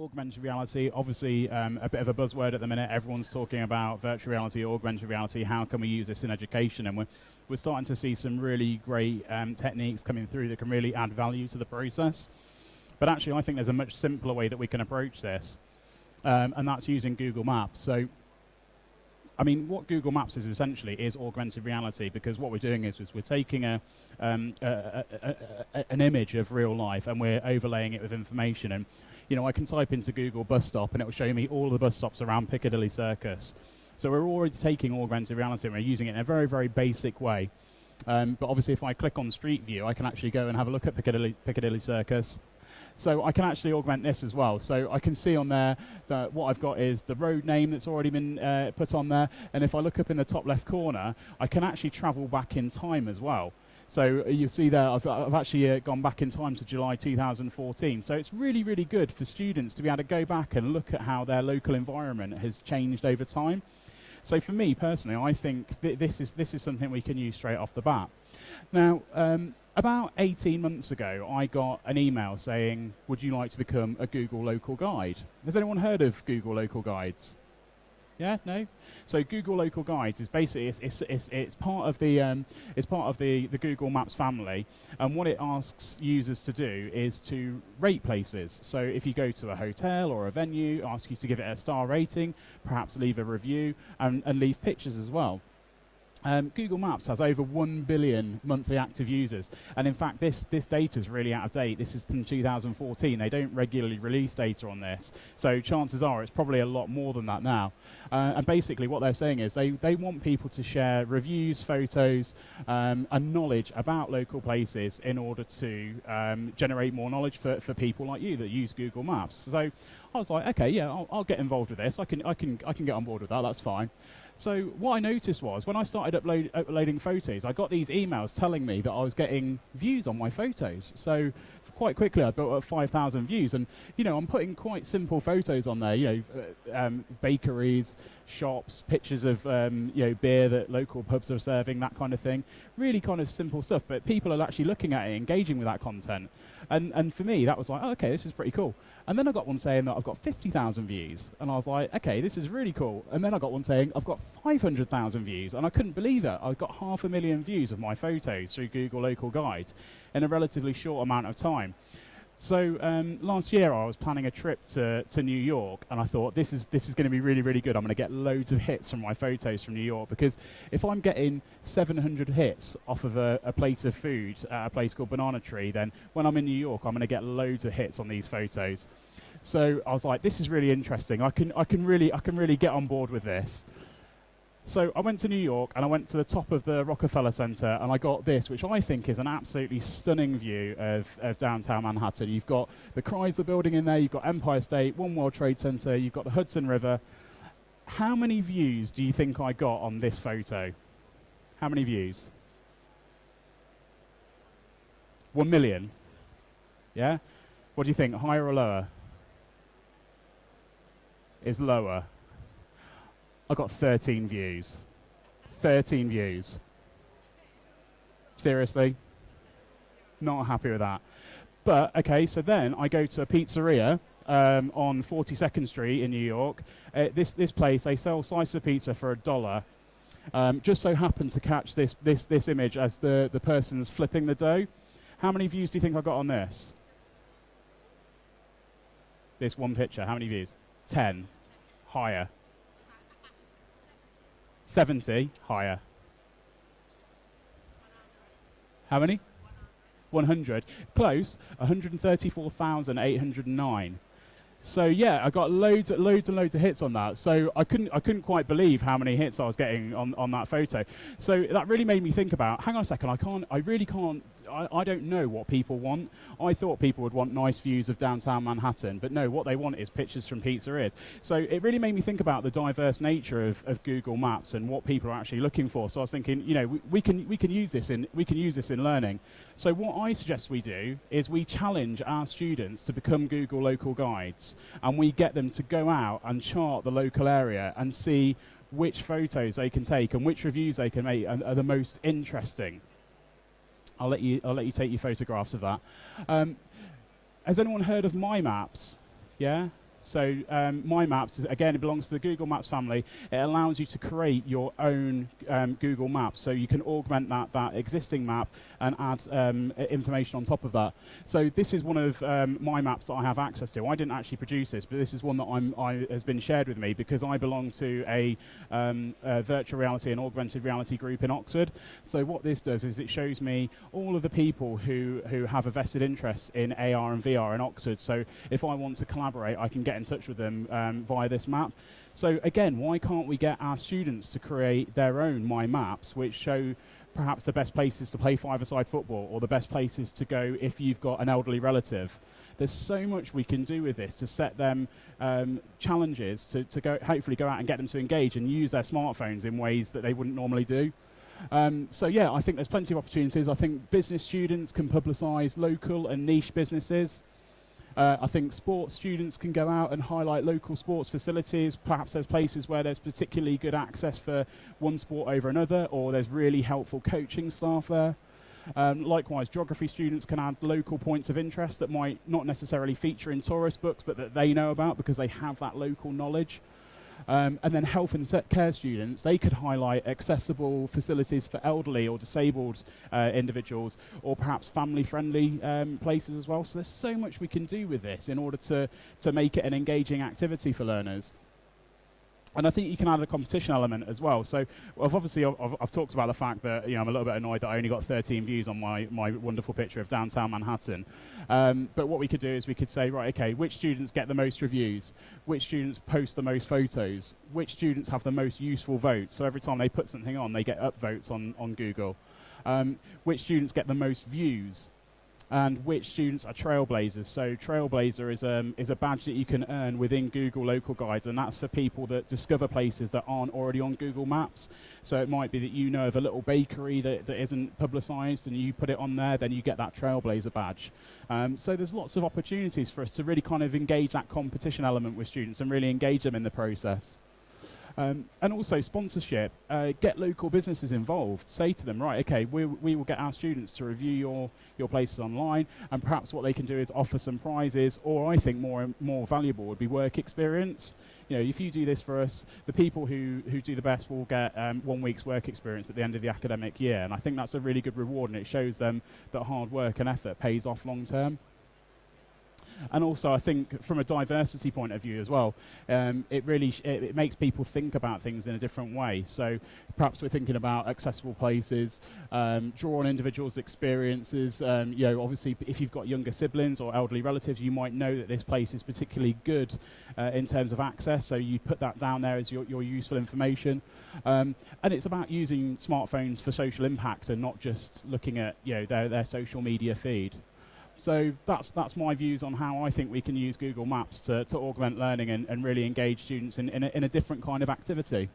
Augmented reality, obviously a bit of a buzzword at the minute. Everyone's talking about virtual reality, augmented reality. How can we use this in education? And we're starting to see some really great techniques coming through that can really add value to the process. But actually, I think there's a much simpler way that we can approach this, and that's using Google Maps. So, I mean, what Google Maps is essentially is augmented reality, because what we're doing is we're taking an image of real life and we're overlaying it with information. And you know, I can type into Google bus stop and it will show me all the bus stops around Piccadilly Circus. So we're already taking augmented reality and we're using it in a very, very basic way. But obviously, if I click on Street View, I can actually go and have a look at Piccadilly Circus. So I can actually augment this as well. So I can see on there that what I've got is the road name that's already been put on there. And if I look up in the top left corner, I can actually travel back in time as well. So you see there, I've actually gone back in time to July 2014. So it's really, really good for students to be able to go back and look at how their local environment has changed over time. So for me personally, I think this is something we can use straight off the bat. Now, about 18 months ago, I got an email saying, would you like to become a Google Local Guide? Has anyone heard of Google Local Guides? Yeah, no. So Google Local Guides is basically it's part of the Google Maps family, and what it asks users to do is to rate places. So if you go to a hotel or a venue, ask you to give it a star rating, perhaps leave a review, and leave pictures as well. Google Maps has over 1 billion monthly active users, and in fact this data is really out of date. This is from 2014. They don't regularly release data on this, so chances are it's probably a lot more than that now. And basically what they're saying is they want people to share reviews, photos, and knowledge about local places in order to generate more knowledge for people like you that use Google Maps. So I was like, okay, yeah, I'll get involved with this. I can get on board with that. That's fine. So what I noticed was when I started uploading photos, I got these emails telling me that I was getting views on my photos. So quite quickly, I built up 5,000 views, and you know, I'm putting quite simple photos on there. You know, bakeries, shops, pictures of you know, beer that local pubs are serving, that kind of thing. Really kind of simple stuff, but people are actually looking at it, engaging with that content. And for me, that was like, oh, okay, this is pretty cool. And then I got one saying that I've got 50,000 views, and I was like, okay, this is really cool. And then I got one saying I've got 500,000 views, and I couldn't believe it. I got 500,000 views of my photos through Google Local Guides in a relatively short amount of time. So last year I was planning a trip to New York, and I thought this is going to be really, really good. I'm going to get loads of hits from my photos from New York, because if I'm getting 700 hits off of a plate of food at a place called Banana Tree, then when I'm in New York I'm going to get loads of hits on these photos. So I was like, this is really interesting. I can really get on board with this. So I went to New York and I went to the top of the Rockefeller Center, and I got this, which I think is an absolutely stunning view of downtown Manhattan. You've got the Chrysler Building in there, you've got Empire State, One World Trade Center, you've got the Hudson River. How many views do you think I got on this photo? How many views? 1 million? Yeah? What do you think, higher or lower? It's lower. I got 13 views. 13 views. Seriously? Not happy with that. But, okay, so then I go to a pizzeria on 42nd Street in New York. This place, they sell slices of pizza for $1. Just so happened to catch this image as the person's flipping the dough. How many views do you think I got on this? This one picture, how many views? 10. Higher. 70. Higher. How many? 100. Close. 134,809. So yeah, I got loads and loads of hits on that. So I couldn't quite believe how many hits I was getting on that photo. So that really made me think about, hang on a second, I don't know what people want. I thought people would want nice views of downtown Manhattan, but no, what they want is pictures from pizzerias. So it really made me think about the diverse nature of Google Maps and what people are actually looking for. So I was thinking, you know, we can use this in learning. So what I suggest we do is we challenge our students to become Google Local Guides, and we get them to go out and chart the local area and see which photos they can take and which reviews they can make are the most interesting. I'll let you take your photographs of that. Has anyone heard of My Maps? Yeah? So My Maps, again, it belongs to the Google Maps family. It allows you to create your own Google Maps. So you can augment that existing map and add information on top of that. So this is one of my maps that I have access to. I didn't actually produce this, but this is one that has been shared with me because I belong to a virtual reality and augmented reality group in Oxford. So what this does is it shows me all of the people who have a vested interest in AR and VR in Oxford. So if I want to collaborate, I can get in touch with them via this map. So again, why can't we get our students to create their own My Maps, which show perhaps the best places to play five-a-side football or the best places to go if you've got an elderly relative? There's so much we can do with this to set them challenges to go, hopefully go out and get them to engage and use their smartphones in ways that they wouldn't normally do. So yeah, I think there's plenty of opportunities. I think business students can publicise local and niche businesses. I think sports students can go out and highlight local sports facilities. Perhaps there's places where there's particularly good access for one sport over another, or there's really helpful coaching staff there. Likewise, geography students can add local points of interest that might not necessarily feature in tourist books, but that they know about because they have that local knowledge. And then health and care students, they could highlight accessible facilities for elderly or disabled individuals, or perhaps family-friendly places as well. So there's so much we can do with this in order to make it an engaging activity for learners. And I think you can add a competition element as well. So I've talked about the fact that I'm a little bit annoyed that I only got 13 views on my wonderful picture of downtown Manhattan. But what we could do is we could say, right, okay, which students get the most reviews? Which students post the most photos? Which students have the most useful votes? So every time they put something on, they get upvotes on Google. Which students get the most views? And which students are trailblazers. So trailblazer is a badge that you can earn within Google local guides, and that's for people that discover places that aren't already on Google Maps. So it might be that you know of a little bakery that isn't publicised and you put it on there, then you get that trailblazer badge. So there's lots of opportunities for us to really kind of engage that competition element with students and really engage them in the process. And also sponsorship, get local businesses involved. Say to them, right, okay, we will get our students to review your places online, and perhaps what they can do is offer some prizes, or I think more valuable would be work experience. If you do this for us, the people who do the best will get 1 week's work experience at the end of the academic year, and I think that's a really good reward, and it shows them that hard work and effort pays off long term. And also, I think from a diversity point of view as well, it makes people think about things in a different way. So perhaps we're thinking about accessible places, draw on individuals' experiences. Obviously, if you've got younger siblings or elderly relatives, you might know that this place is particularly good in terms of access. So you put that down there as your useful information. And it's about using smartphones for social impact and not just looking at their social media feed. So that's my views on how I think we can use Google Maps to augment learning and really engage students in a different kind of activity.